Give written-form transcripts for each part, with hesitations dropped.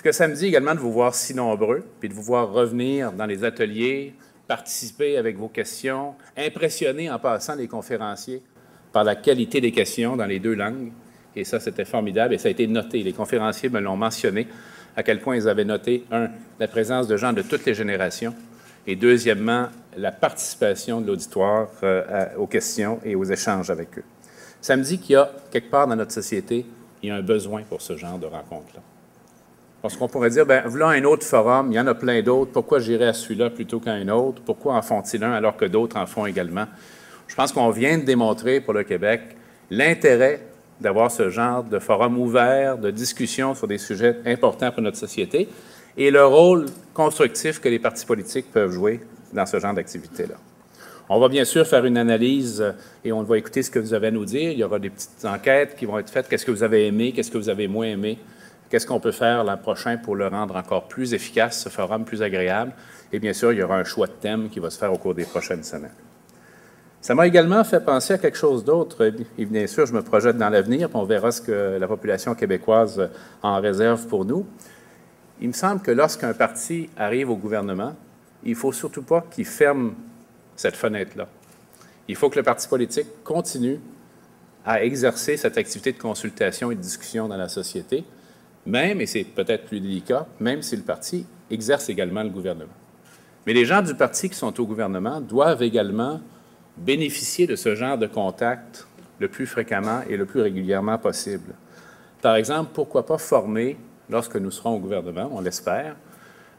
ce que ça me dit également de vous voir si nombreux, puis de vous voir revenir dans les ateliers, participer avec vos questions, impressionner en passant les conférenciers par la qualité des questions dans les deux langues. Et ça, c'était formidable et ça a été noté. Les conférenciers me l'ont mentionné, à quel point ils avaient noté, la présence de gens de toutes les générations et deuxièmement, la participation de l'auditoire aux questions et aux échanges avec eux. Ça me dit qu'il y a, quelque part dans notre société, il y a un besoin pour ce genre de rencontre-là. Parce qu'on pourrait dire, bien, voilà un autre forum, il y en a plein d'autres, pourquoi j'irais à celui-là plutôt qu'à un autre? Pourquoi en font-ils un alors que d'autres en font également? Je pense qu'on vient de démontrer pour le Québec l'intérêt d'avoir ce genre de forum ouvert, de discussion sur des sujets importants pour notre société et le rôle constructif que les partis politiques peuvent jouer dans ce genre d'activité-là. On va bien sûr faire une analyse et on va écouter ce que vous avez à nous dire. Il y aura des petites enquêtes qui vont être faites. Qu'est-ce que vous avez aimé? Qu'est-ce que vous avez moins aimé? Qu'est-ce qu'on peut faire l'an prochain pour le rendre encore plus efficace, ce forum plus agréable? Et bien sûr, il y aura un choix de thème qui va se faire au cours des prochaines semaines. Ça m'a également fait penser à quelque chose d'autre. Et bien sûr, je me projette dans l'avenir, puis on verra ce que la population québécoise en réserve pour nous. Il me semble que lorsqu'un parti arrive au gouvernement, il ne faut surtout pas qu'il ferme cette fenêtre-là. Il faut que le parti politique continue à exercer cette activité de consultation et de discussion dans la société, même, et c'est peut-être plus délicat, même si le parti exerce également le gouvernement. Mais les gens du parti qui sont au gouvernement doivent également bénéficier de ce genre de contact le plus fréquemment et le plus régulièrement possible. Par exemple, pourquoi pas former, lorsque nous serons au gouvernement, on l'espère,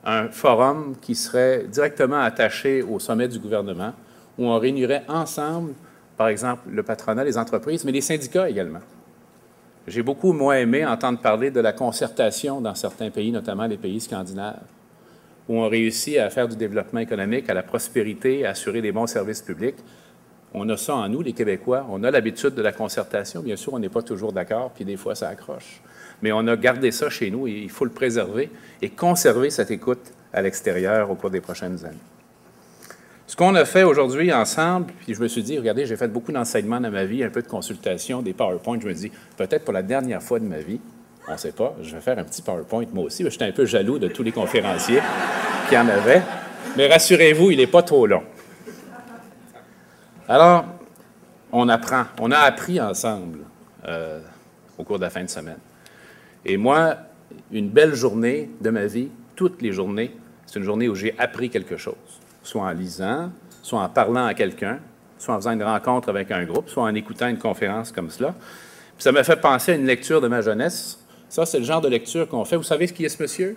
un forum qui serait directement attaché au sommet du gouvernement, où on réunirait ensemble, par exemple, le patronat, les entreprises, mais les syndicats également. J'ai beaucoup moins aimé entendre parler de la concertation dans certains pays, notamment les pays scandinaves, où on réussit à faire du développement économique, à la prospérité, à assurer des bons services publics. On a ça en nous, les Québécois. On a l'habitude de la concertation. Bien sûr, on n'est pas toujours d'accord, puis des fois, ça accroche. Mais on a gardé ça chez nous et il faut le préserver et conserver cette écoute à l'extérieur au cours des prochaines années. Ce qu'on a fait aujourd'hui ensemble, puis je me suis dit, regardez, j'ai fait beaucoup d'enseignements dans ma vie, un peu de consultation, des PowerPoint. Je me dis, peut-être pour la dernière fois de ma vie, on ne sait pas, je vais faire un petit PowerPoint moi aussi. J'étais un peu jaloux de tous les conférenciers qui en avaient. Mais rassurez-vous, il n'est pas trop long. Alors, on apprend. On a appris ensemble au cours de la fin de semaine. Et moi, une belle journée de ma vie, toutes les journées, c'est une journée où j'ai appris quelque chose. Soit en lisant, soit en parlant à quelqu'un, soit en faisant une rencontre avec un groupe, soit en écoutant une conférence comme cela. Puis ça m'a fait penser à une lecture de ma jeunesse. Ça, c'est le genre de lecture qu'on fait. Vous savez ce qui est ce monsieur?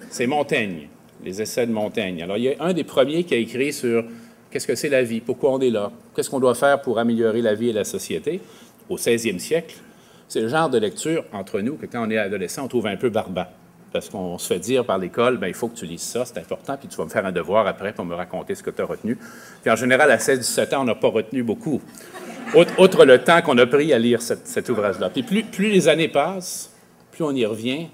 C'est Montaigne, les essais de Montaigne. Alors, il y a un des premiers qui a écrit sur qu'est-ce que c'est la vie, pourquoi on est là, qu'est-ce qu'on doit faire pour améliorer la vie et la société au 16e siècle. C'est le genre de lecture, entre nous, que quand on est adolescent, on trouve un peu barbant. Parce qu'on se fait dire par l'école, bien, il faut que tu lises ça, c'est important, puis tu vas me faire un devoir après pour me raconter ce que tu as retenu. Puis en général, à 16-17 ans, on n'a pas retenu beaucoup. Outre le temps qu'on a pris à lire cet ouvrage-là. Puis plus les années passent, plus on y revient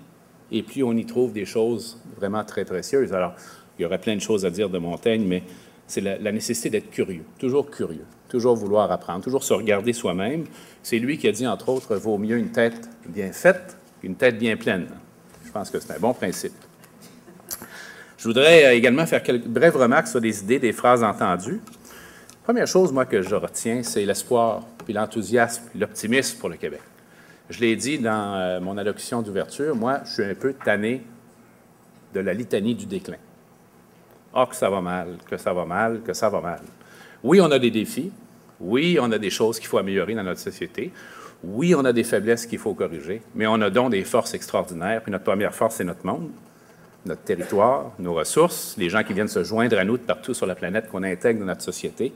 et plus on y trouve des choses vraiment très précieuses. Alors, il y aurait plein de choses à dire de Montaigne, mais c'est la nécessité d'être curieux, toujours vouloir apprendre, toujours se regarder soi-même. C'est lui qui a dit, entre autres, vaut mieux une tête bien faite qu'une tête bien pleine. Je pense que c'est un bon principe. Je voudrais également faire quelques brèves remarques sur des idées, des phrases entendues. Première chose, moi, que je retiens, c'est l'espoir, puis l'enthousiasme, puis l'optimisme pour le Québec. Je l'ai dit dans mon allocution d'ouverture, moi, je suis un peu tanné de la litanie du déclin. Ah, que ça va mal, que ça va mal, que ça va mal. Oui, on a des défis. Oui, on a des choses qu'il faut améliorer dans notre société. Oui, on a des faiblesses qu'il faut corriger, mais on a donc des forces extraordinaires. Puis notre première force, c'est notre monde, notre territoire, nos ressources, les gens qui viennent se joindre à nous de partout sur la planète qu'on intègre dans notre société.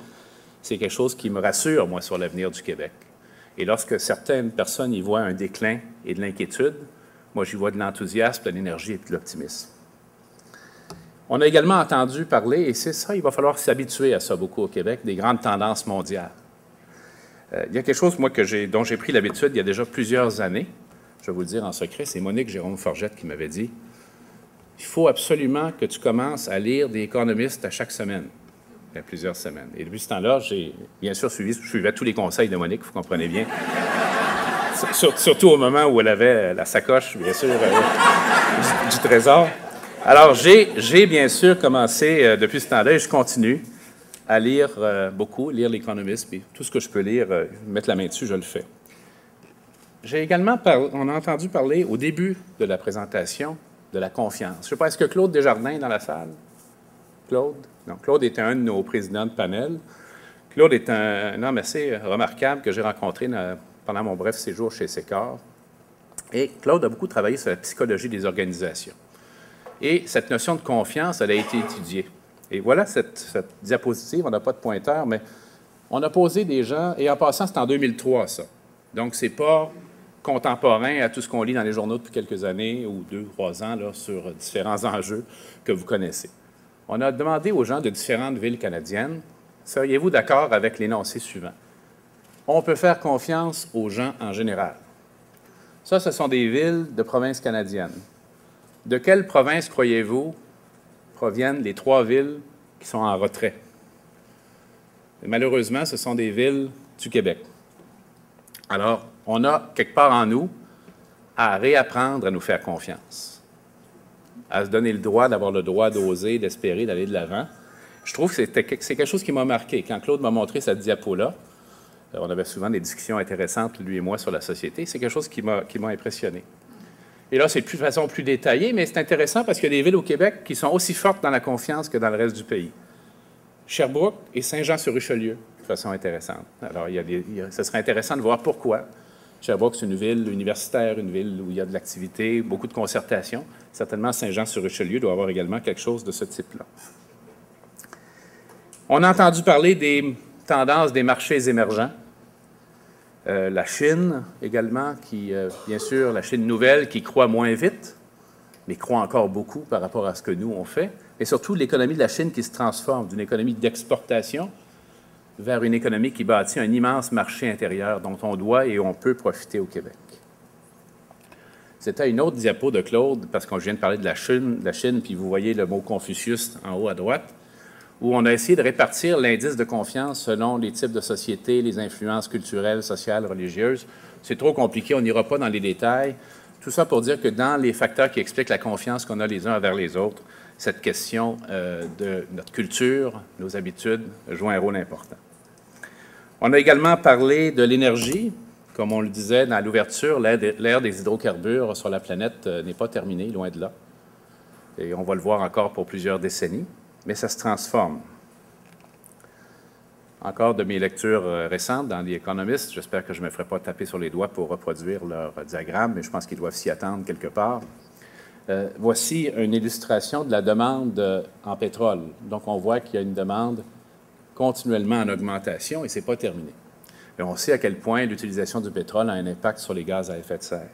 C'est quelque chose qui me rassure, moi, sur l'avenir du Québec. Et lorsque certaines personnes y voient un déclin et de l'inquiétude, moi, j'y vois de l'enthousiasme, de l'énergie et de l'optimisme. On a également entendu parler, et c'est ça, il va falloir s'habituer à ça beaucoup au Québec, des grandes tendances mondiales. Il y a quelque chose, moi, dont j'ai pris l'habitude il y a déjà plusieurs années, je vais vous le dire en secret, c'est Monique Jérôme Forgette qui m'avait dit « Il faut absolument que tu commences à lire des économistes à chaque semaine. » Il y a plusieurs semaines. Et depuis ce temps-là, j'ai bien sûr suivais tous les conseils de Monique, vous comprenez bien. Surtout au moment où elle avait la sacoche, bien sûr, du Trésor. Alors, j'ai bien sûr commencé depuis ce temps-là et je continue à lire beaucoup, lire l'Économiste, puis tout ce que je peux lire, mettre la main dessus, je le fais. J'ai également on a entendu parler au début de la présentation de la confiance. Je ne sais pas, est-ce que Claude Desjardins est dans la salle? Claude? Non, Claude était un de nos présidents de panel. Claude est un homme assez remarquable que j'ai rencontré pendant mon bref séjour chez Sécor. Et Claude a beaucoup travaillé sur la psychologie des organisations. Et cette notion de confiance, elle a été étudiée. Et voilà cette diapositive, on n'a pas de pointeur, mais on a posé des gens, et en passant, c'est en 2003, ça. Donc, ce n'est pas contemporain à tout ce qu'on lit dans les journaux depuis quelques années ou 2 ou 3 ans là, sur différents enjeux que vous connaissez. On a demandé aux gens de différentes villes canadiennes, seriez-vous d'accord avec l'énoncé suivant? On peut faire confiance aux gens en général. Ça, ce sont des villes de provinces canadiennes. De quelle province, croyez-vous, proviennent les 3 villes qui sont en retrait? Et malheureusement, ce sont des villes du Québec. Alors, on a quelque part en nous à réapprendre à nous faire confiance, à se donner le droit d'avoir le droit d'oser, d'espérer, d'aller de l'avant. Je trouve que c'est quelque chose qui m'a marqué. Quand Claude m'a montré cette diapo-là, on avait souvent des discussions intéressantes, lui et moi, sur la société. C'est quelque chose qui m'a impressionné. Et là, c'est de façon plus détaillée, mais c'est intéressant parce qu'il y a des villes au Québec qui sont aussi fortes dans la confiance que dans le reste du pays. Sherbrooke et Saint-Jean-sur-Richelieu, de façon intéressante. Alors, ce serait intéressant de voir pourquoi. Sherbrooke, c'est une ville universitaire, une ville où il y a de l'activité, beaucoup de concertation. Certainement, Saint-Jean-sur-Richelieu doit avoir également quelque chose de ce type-là. On a entendu parler des tendances des marchés émergents. La Chine également, bien sûr, la Chine nouvelle qui croît moins vite, mais croît encore beaucoup par rapport à ce que nous, on fait. Et surtout, l'économie de la Chine qui se transforme d'une économie d'exportation vers une économie qui bâtit un immense marché intérieur dont on doit et on peut profiter au Québec. C'était une autre diapo de Claude, parce qu'on vient de parler de la Chine, puis vous voyez le mot Confucius en haut à droite, où on a essayé de répartir l'indice de confiance selon les types de sociétés, les influences culturelles, sociales, religieuses. C'est trop compliqué, on n'ira pas dans les détails. Tout ça pour dire que dans les facteurs qui expliquent la confiance qu'on a les uns envers les autres, cette question de notre culture, nos habitudes, joue un rôle important. On a également parlé de l'énergie. Comme on le disait dans l'ouverture, l'ère des hydrocarbures sur la planète n'est pas terminée, loin de là. Et on va le voir encore pour plusieurs décennies, mais ça se transforme. Encore de mes lectures récentes dans The Economist, j'espère que je ne me ferai pas taper sur les doigts pour reproduire leur diagramme, mais je pense qu'ils doivent s'y attendre quelque part. Voici une illustration de la demande en pétrole. Donc, on voit qu'il y a une demande continuellement en augmentation et ce n'est pas terminé. Et on sait à quel point l'utilisation du pétrole a un impact sur les gaz à effet de serre.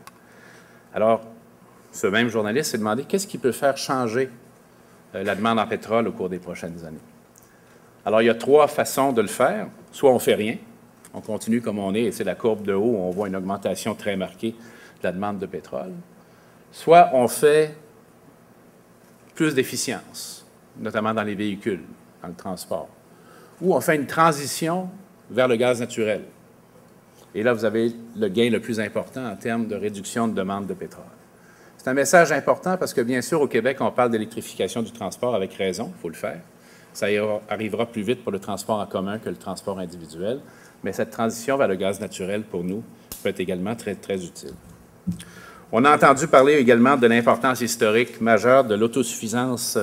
Alors, ce même journaliste s'est demandé qu'est-ce qui peut faire changer la demande en pétrole au cours des prochaines années. Alors, il y a 3 façons de le faire. Soit on ne fait rien, on continue comme on est, et c'est la courbe de haut où on voit une augmentation très marquée de la demande de pétrole. Soit on fait plus d'efficience, notamment dans les véhicules, dans le transport. Ou on fait une transition vers le gaz naturel. Et là, vous avez le gain le plus important en termes de réduction de demande de pétrole. C'est un message important parce que, bien sûr, au Québec, on parle d'électrification du transport avec raison, il faut le faire. Ça arrivera plus vite pour le transport en commun que le transport individuel, mais cette transition vers le gaz naturel, pour nous, peut être également très, très utile. On a entendu parler également de l'importance historique majeure de l'autosuffisance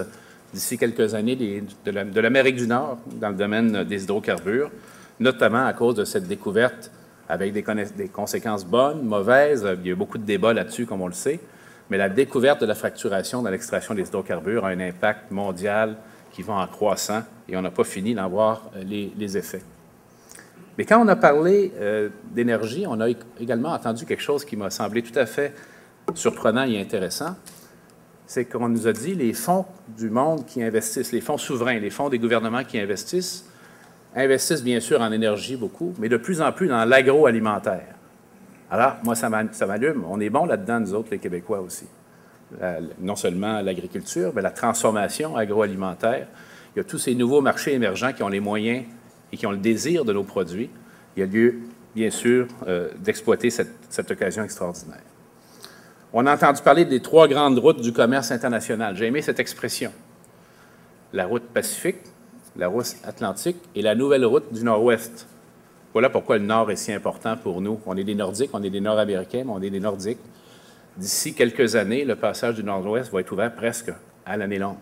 d'ici quelques années de l'Amérique du Nord dans le domaine des hydrocarbures, notamment à cause de cette découverte avec des conséquences bonnes, mauvaises. Il y a eu beaucoup de débats là-dessus, comme on le sait, mais la découverte de la fracturation dans l'extraction des hydrocarbures a un impact mondial qui va en croissant et on n'a pas fini d'en voir les effets. Mais quand on a parlé d'énergie, on a également entendu quelque chose qui m'a semblé tout à fait surprenant et intéressant, c'est qu'on nous a dit les fonds du monde qui investissent, les fonds souverains, les fonds des gouvernements qui investissent bien sûr en énergie beaucoup, mais de plus en plus dans l'agroalimentaire. Alors, moi, ça m'allume. On est bons là-dedans, nous autres, les Québécois aussi. Non seulement l'agriculture, mais la transformation agroalimentaire. Il y a tous ces nouveaux marchés émergents qui ont les moyens et qui ont le désir de nos produits. Il y a lieu, bien sûr, d'exploiter cette occasion extraordinaire. On a entendu parler des 3 grandes routes du commerce international. J'ai aimé cette expression. La route Pacifique, la route Atlantique et la nouvelle route du Nord-Ouest. Voilà pourquoi le Nord est si important pour nous. On est des Nordiques, on est des Nord-Américains, mais on est des Nordiques. D'ici quelques années, le passage du Nord-Ouest va être ouvert presque à l'année longue.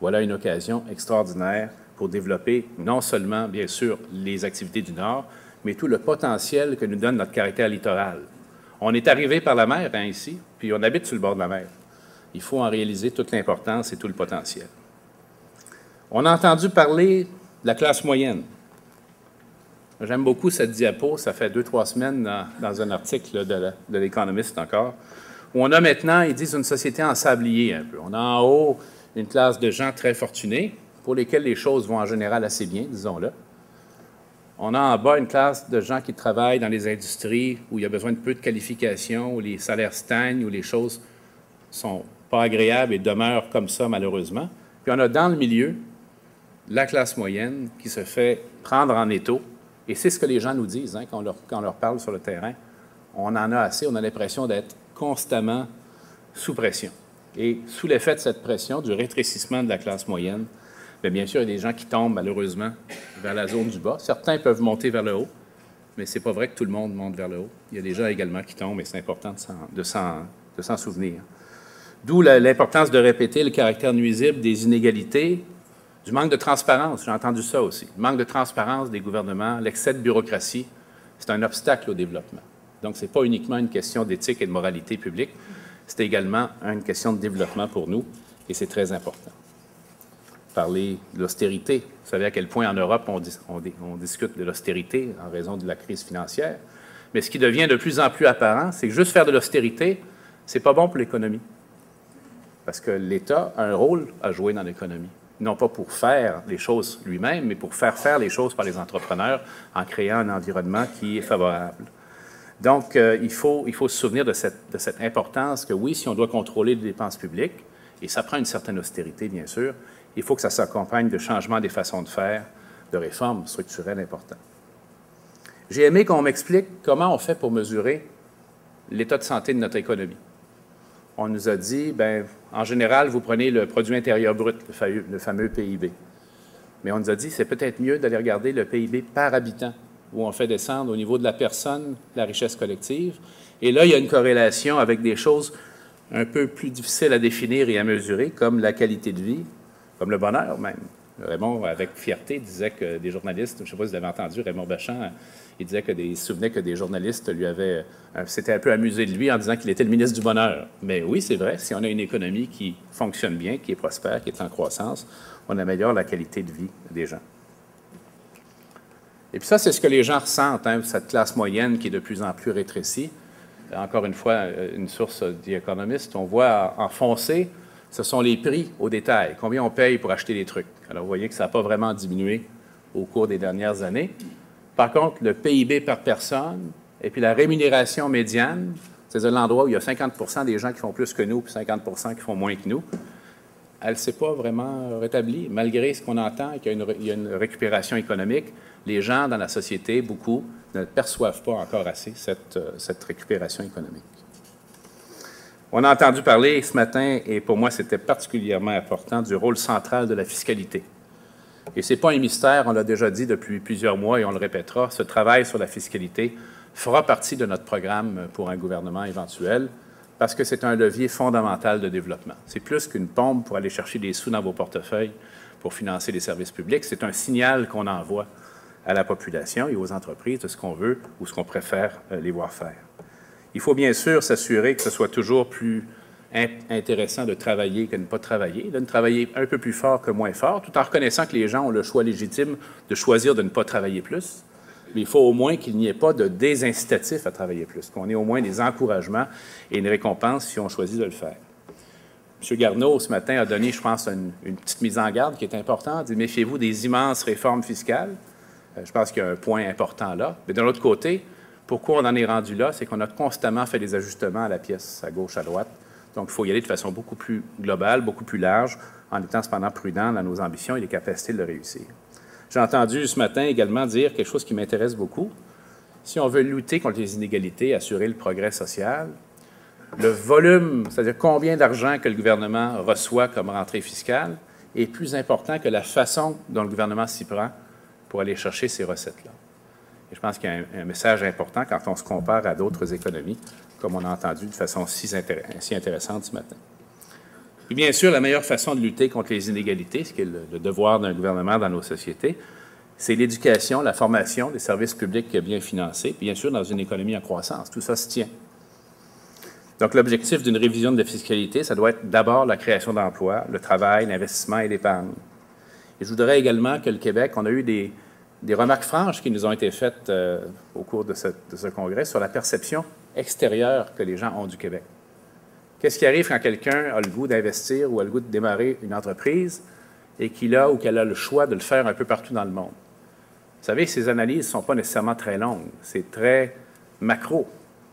Voilà une occasion extraordinaire pour développer non seulement, bien sûr, les activités du Nord, mais tout le potentiel que nous donne notre caractère littoral. On est arrivé par la mer, hein, ici, puis on habite sur le bord de la mer. Il faut en réaliser toute l'importance et tout le potentiel. On a entendu parler de la classe moyenne. J'aime beaucoup cette diapo, ça fait 2-3 semaines dans un article de l'Économiste encore, où on a maintenant, ils disent, une société en sablier un peu. On a en haut une classe de gens très fortunés, pour lesquels les choses vont en général assez bien, disons-le. On a en bas une classe de gens qui travaillent dans les industries où il y a besoin de peu de qualifications, où les salaires stagnent, où les choses ne sont pas agréables et demeurent comme ça, malheureusement. Puis on a dans le milieu la classe moyenne qui se fait prendre en étau. Et c'est ce que les gens nous disent hein, quand on leur parle sur le terrain. On en a assez, on a l'impression d'être constamment sous pression. Et sous l'effet de cette pression, du rétrécissement de la classe moyenne, bien sûr, il y a des gens qui tombent malheureusement vers la zone du bas. Certains peuvent monter vers le haut, mais ce n'est pas vrai que tout le monde monte vers le haut. Il y a des gens également qui tombent et c'est important de s'en souvenir. D'où l'importance de répéter le caractère nuisible des inégalités, du manque de transparence, j'ai entendu ça aussi. Le manque de transparence des gouvernements, l'excès de bureaucratie, c'est un obstacle au développement. Donc, ce n'est pas uniquement une question d'éthique et de moralité publique, c'est également une question de développement pour nous, et c'est très important. Parler de l'austérité. Vous savez à quel point en Europe, on discute de l'austérité en raison de la crise financière, mais ce qui devient de plus en plus apparent, c'est que juste faire de l'austérité, ce n'est pas bon pour l'économie, parce que l'État a un rôle à jouer dans l'économie. Non pas pour faire les choses lui-même, mais pour faire les choses par les entrepreneurs en créant un environnement qui est favorable. Donc, il faut se souvenir de cette importance que, oui, si on doit contrôler les dépenses publiques, et ça prend une certaine austérité, bien sûr, il faut que ça s'accompagne de changements des façons de faire, de réformes structurelles importantes. J'ai aimé qu'on m'explique comment on fait pour mesurer l'état de santé de notre économie. On nous a dit, bien, en général, vous prenez le produit intérieur brut, le fameux PIB. Mais on nous a dit, c'est peut-être mieux d'aller regarder le PIB par habitant, où on fait descendre au niveau de la personne la richesse collective. Et là, il y a une corrélation avec des choses un peu plus difficiles à définir et à mesurer, comme la qualité de vie, comme le bonheur même. Raymond, avec fierté, disait que des journalistes, je ne sais pas si vous avez entendu, Raymond Bachand, il disait il se souvenait que des journalistes s'étaient un peu amusés de lui en disant qu'il était le ministre du bonheur. Mais oui, c'est vrai, si on a une économie qui fonctionne bien, qui est prospère, qui est en croissance, on améliore la qualité de vie des gens. Et puis ça, c'est ce que les gens ressentent, hein, cette classe moyenne qui est de plus en plus rétrécie. Encore une fois, une source d'Economist, on voit en foncé, ce sont les prix au détail, combien on paye pour acheter des trucs. Alors, vous voyez que ça n'a pas vraiment diminué au cours des dernières années. Par contre, le PIB par personne et puis la rémunération médiane, c'est-à-dire l'endroit où il y a 50 des gens qui font plus que nous puis 50 qui font moins que nous, elle ne s'est pas vraiment rétablie, malgré ce qu'on entend et qu'il y a une récupération économique. Les gens dans la société, beaucoup, ne perçoivent pas encore assez cette récupération économique. On a entendu parler ce matin, et pour moi c'était particulièrement important, du rôle central de la fiscalité. Et ce n'est pas un mystère, on l'a déjà dit depuis plusieurs mois et on le répétera, ce travail sur la fiscalité fera partie de notre programme pour un gouvernement éventuel parce que c'est un levier fondamental de développement. C'est plus qu'une pompe pour aller chercher des sous dans vos portefeuilles pour financer les services publics, c'est un signal qu'on envoie à la population et aux entreprises de ce qu'on veut ou ce qu'on préfère les voir faire. Il faut bien sûr s'assurer que ce soit toujours plus intéressant de travailler que de ne pas travailler, de travailler un peu plus fort que moins fort, tout en reconnaissant que les gens ont le choix légitime de choisir de ne pas travailler plus. Mais il faut au moins qu'il n'y ait pas de désincitatif à travailler plus, qu'on ait au moins des encouragements et une récompense si on choisit de le faire. M. Garneau, ce matin, a donné, je pense, une petite mise en garde qui est importante. Il dit « Méfiez-vous des immenses réformes fiscales ». Je pense qu'il y a un point important là. Mais de l'autre côté, pourquoi on en est rendu là? C'est qu'on a constamment fait des ajustements à la pièce, à gauche, à droite. Donc, il faut y aller de façon beaucoup plus globale, beaucoup plus large, en étant cependant prudent dans nos ambitions et les capacités de le réussir. J'ai entendu ce matin également dire quelque chose qui m'intéresse beaucoup. Si on veut lutter contre les inégalités, assurer le progrès social, Le volume, c'est-à-dire combien d'argent que le gouvernement reçoit comme rentrée fiscale, est plus important que la façon dont le gouvernement s'y prend pour aller chercher ces recettes-là. Et je pense qu'il y a un message important quand on se compare à d'autres économies, comme on a entendu de façon si intéressante ce matin. Et bien sûr, la meilleure façon de lutter contre les inégalités, ce qui est le devoir d'un gouvernement dans nos sociétés, c'est l'éducation, la formation, des services publics bien financés, puis bien sûr dans une économie en croissance. Tout ça se tient. Donc, l'objectif d'une révision de la fiscalité, ça doit être d'abord la création d'emplois, le travail, l'investissement et l'épargne. Et je voudrais également que le Québec, on a eu des remarques franches qui nous ont été faites au cours de ce congrès sur la perception extérieure que les gens ont du Québec. Qu'est-ce qui arrive quand quelqu'un a le goût d'investir ou a le goût de démarrer une entreprise et qu'il a ou qu'elle a le choix de le faire un peu partout dans le monde? Vous savez, ces analyses ne sont pas nécessairement très longues. C'est très macro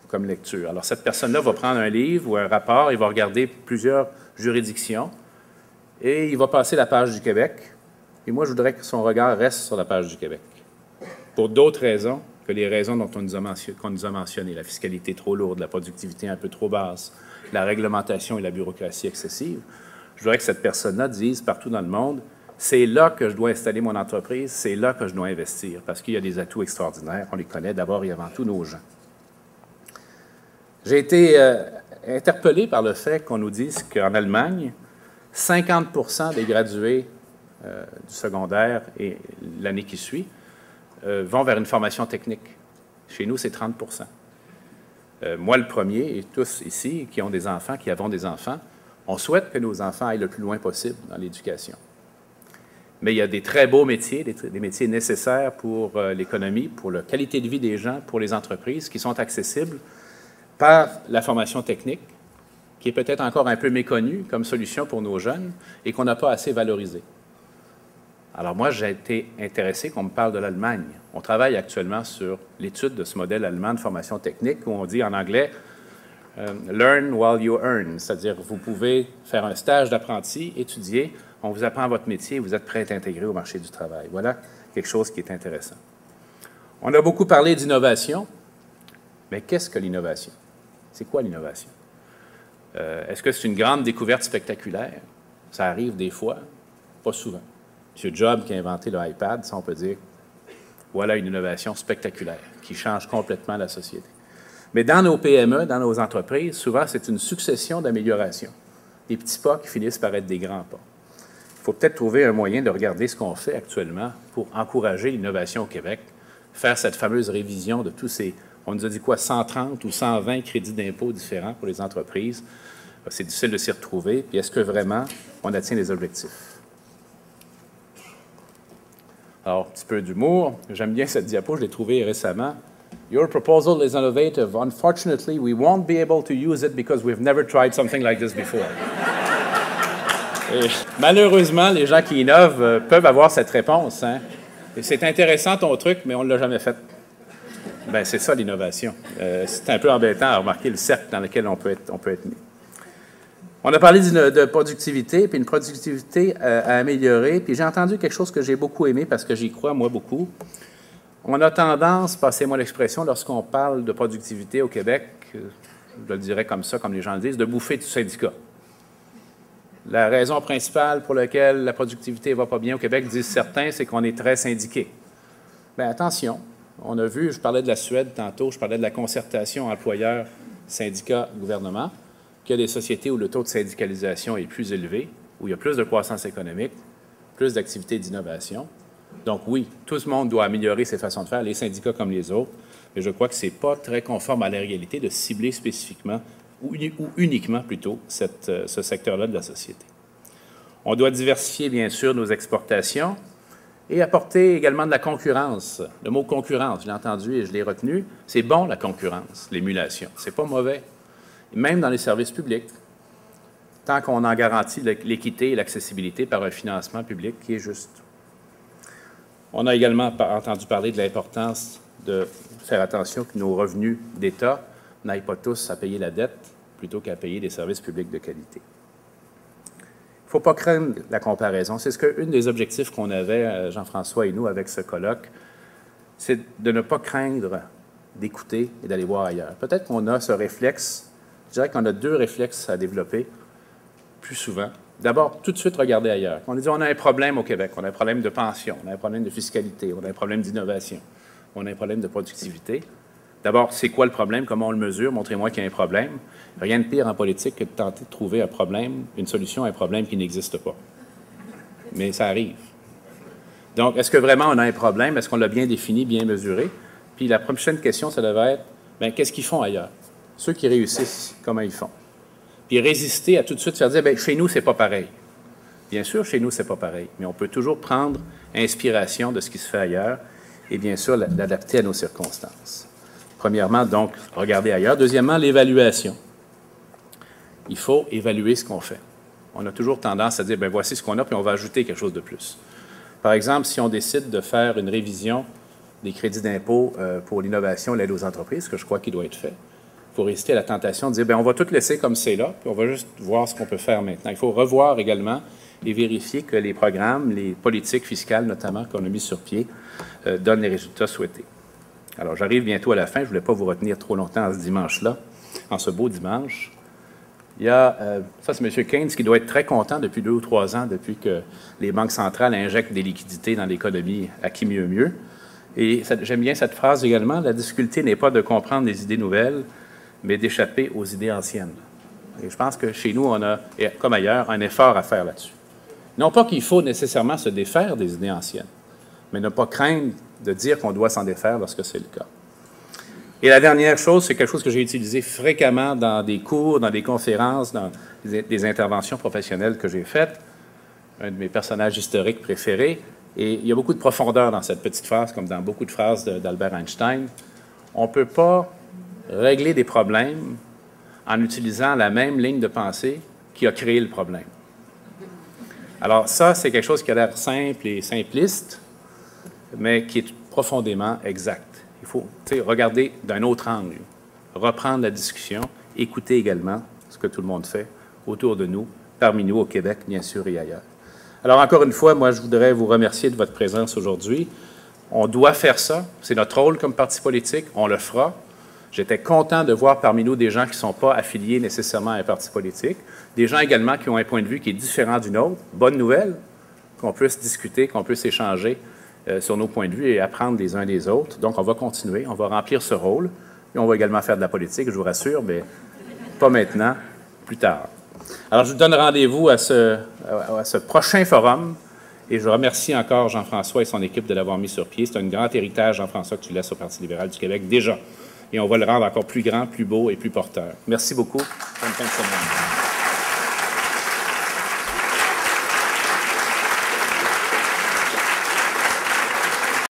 comme lecture. Alors, cette personne-là va prendre un livre ou un rapport, il va regarder plusieurs juridictions et il va passer la page du Québec. Et moi, je voudrais que son regard reste sur la page du Québec. Pour d'autres raisons que les raisons qu'on nous a mentionnées, la fiscalité trop lourde, la productivité un peu trop basse, la réglementation et la bureaucratie excessive, je voudrais que cette personne-là dise partout dans le monde, c'est là que je dois installer mon entreprise, c'est là que je dois investir, parce qu'il y a des atouts extraordinaires, on les connaît d'abord et avant tout nos gens. J'ai été interpellé par le fait qu'on nous dise qu'en Allemagne, 50% des gradués du secondaire et l'année qui suit vont vers une formation technique. Chez nous, c'est 30%. Moi, le premier, et tous ici qui ont des enfants, qui avons des enfants, on souhaite que nos enfants aillent le plus loin possible dans l'éducation. Mais il y a des très beaux métiers, des métiers nécessaires pour l'économie, pour la qualité de vie des gens, pour les entreprises, qui sont accessibles par la formation technique, qui est peut-être encore un peu méconnue comme solution pour nos jeunes et qu'on n'a pas assez valorisée. Alors moi, j'ai été intéressé qu'on me parle de l'Allemagne. On travaille actuellement sur l'étude de ce modèle allemand de formation technique où on dit en anglais « learn while you earn », c'est-à-dire vous pouvez faire un stage d'apprenti, étudier, on vous apprend votre métier et vous êtes prêt à être intégré au marché du travail. Voilà quelque chose qui est intéressant. On a beaucoup parlé d'innovation, mais qu'est-ce que l'innovation? C'est quoi l'innovation? Est-ce que c'est une grande découverte spectaculaire? Ça arrive des fois, pas souvent. M. Jobs qui a inventé le iPad, ça on peut dire, voilà une innovation spectaculaire qui change complètement la société. Mais dans nos PME, dans nos entreprises, souvent c'est une succession d'améliorations. Des petits pas qui finissent par être des grands pas. Il faut peut-être trouver un moyen de regarder ce qu'on fait actuellement pour encourager l'innovation au Québec, faire cette fameuse révision de tous ces... On nous a dit quoi, 130 ou 120 crédits d'impôt différents pour les entreprises. C'est difficile de s'y retrouver. Puis est-ce que vraiment on atteint les objectifs? Alors, un petit peu d'humour. J'aime bien cette diapo, je l'ai trouvée récemment. Your proposal is innovative. Unfortunately, we won't be able to use it because we've never tried something like this before. Et malheureusement, les gens qui innovent peuvent avoir cette réponse. Hein? Et c'est intéressant ton truc, mais on ne l'a jamais fait. Bien, c'est ça l'innovation. C'est un peu embêtant à remarquer le cercle dans lequel on peut être mis. On a parlé de productivité, puis une productivité à améliorer, puis j'ai entendu quelque chose que j'ai beaucoup aimé parce que j'y crois, moi, beaucoup. On a tendance, passez-moi l'expression, lorsqu'on parle de productivité au Québec, je le dirais comme ça, comme les gens le disent, de bouffer du syndicat. La raison principale pour laquelle la productivité ne va pas bien au Québec, disent certains, c'est qu'on est très syndiqué. Bien, attention. On a vu, je parlais de la Suède tantôt, je parlais de la concertation employeur-syndicat-gouvernement, qu'il y a des sociétés où le taux de syndicalisation est plus élevé, où il y a plus de croissance économique, plus d'activités d'innovation. Donc oui, tout le monde doit améliorer ses façons de faire, les syndicats comme les autres, mais je crois que ce n'est pas très conforme à la réalité de cibler spécifiquement, ou uniquement plutôt, ce secteur-là de la société. On doit diversifier, bien sûr, nos exportations, et apporter également de la concurrence. Le mot concurrence, je l'ai entendu et je l'ai retenu, c'est bon la concurrence, l'émulation, c'est pas mauvais. Même dans les services publics, tant qu'on en garantit l'équité et l'accessibilité par un financement public qui est juste. On a également entendu parler de l'importance de faire attention que nos revenus d'État n'aillent pas tous à payer la dette plutôt qu'à payer des services publics de qualité. Il ne faut pas craindre la comparaison. C'est un des objectifs qu'on avait, Jean-François et nous, avec ce colloque, c'est de ne pas craindre d'écouter et d'aller voir ailleurs. Peut-être qu'on a ce réflexe je dirais qu'on a deux réflexes à développer plus souvent. D'abord, tout de suite regarder ailleurs. On dit on a un problème au Québec, on a un problème de pension, on a un problème de fiscalité, on a un problème d'innovation, on a un problème de productivité. D'abord, c'est quoi le problème? Comment on le mesure? Montrez-moi qu'il y a un problème. Rien de pire en politique que de tenter de trouver un problème, une solution à un problème qui n'existe pas. Mais ça arrive. Donc, est-ce que vraiment on a un problème? Est-ce qu'on l'a bien défini, bien mesuré? Puis la prochaine question, ça devrait être, bien, qu'est-ce qu'ils font ailleurs? Ceux qui réussissent, comment ils font? Puis résister à tout de suite faire dire, bien, chez nous, c'est pas pareil. Bien sûr, chez nous, c'est pas pareil, mais on peut toujours prendre inspiration de ce qui se fait ailleurs et bien sûr l'adapter à nos circonstances. Premièrement, donc, regarder ailleurs. Deuxièmement, l'évaluation. Il faut évaluer ce qu'on fait. On a toujours tendance à dire, bien, voici ce qu'on a, puis on va ajouter quelque chose de plus. Par exemple, si on décide de faire une révision des crédits d'impôt pour l'innovation et l'aide aux entreprises, que je crois qu'il doit être fait, il faut résister à la tentation de dire, bien, on va tout laisser comme c'est là, puis on va juste voir ce qu'on peut faire maintenant. Il faut revoir également et vérifier que les programmes, les politiques fiscales notamment qu'on a mis sur pied, donnent les résultats souhaités. Alors, j'arrive bientôt à la fin. Je ne voulais pas vous retenir trop longtemps ce dimanche-là, en ce beau dimanche. Il y a, ça c'est M. Keynes qui doit être très content depuis 2 ou 3 ans, depuis que les banques centrales injectent des liquidités dans l'économie à qui mieux mieux. Et j'aime bien cette phrase également, la difficulté n'est pas de comprendre des idées nouvelles, mais d'échapper aux idées anciennes. Et je pense que chez nous, on a, comme ailleurs, un effort à faire là-dessus. Non pas qu'il faut nécessairement se défaire des idées anciennes, mais ne pas craindre de dire qu'on doit s'en défaire lorsque c'est le cas. Et la dernière chose, c'est quelque chose que j'ai utilisé fréquemment dans des cours, dans des conférences, dans des interventions professionnelles que j'ai faites. Un de mes personnages historiques préférés. Et il y a beaucoup de profondeur dans cette petite phrase, comme dans beaucoup de phrases d'Albert Einstein. On ne peut pas régler des problèmes en utilisant la même ligne de pensée qui a créé le problème. Alors ça, c'est quelque chose qui a l'air simple et simpliste, mais qui est profondément exact. Il faut regarder d'un autre angle, reprendre la discussion, écouter également ce que tout le monde fait autour de nous, parmi nous au Québec, bien sûr, et ailleurs. Alors, encore une fois, moi, je voudrais vous remercier de votre présence aujourd'hui. On doit faire ça. C'est notre rôle comme parti politique. On le fera. J'étais content de voir parmi nous des gens qui ne sont pas affiliés nécessairement à un parti politique, des gens également qui ont un point de vue qui est différent du nôtre. Bonne nouvelle, qu'on puisse discuter, qu'on puisse échanger sur nos points de vue et apprendre les uns des autres. Donc, on va continuer, on va remplir ce rôle. Et on va également faire de la politique, je vous rassure, mais pas maintenant, plus tard. Alors, je vous donne rendez-vous à ce prochain forum. Et je remercie encore Jean-François et son équipe de l'avoir mis sur pied. C'est un grand héritage, Jean-François, que tu laisses au Parti libéral du Québec déjà. Et on va le rendre encore plus grand, plus beau et plus porteur. Merci beaucoup. Bonne fin de semaine.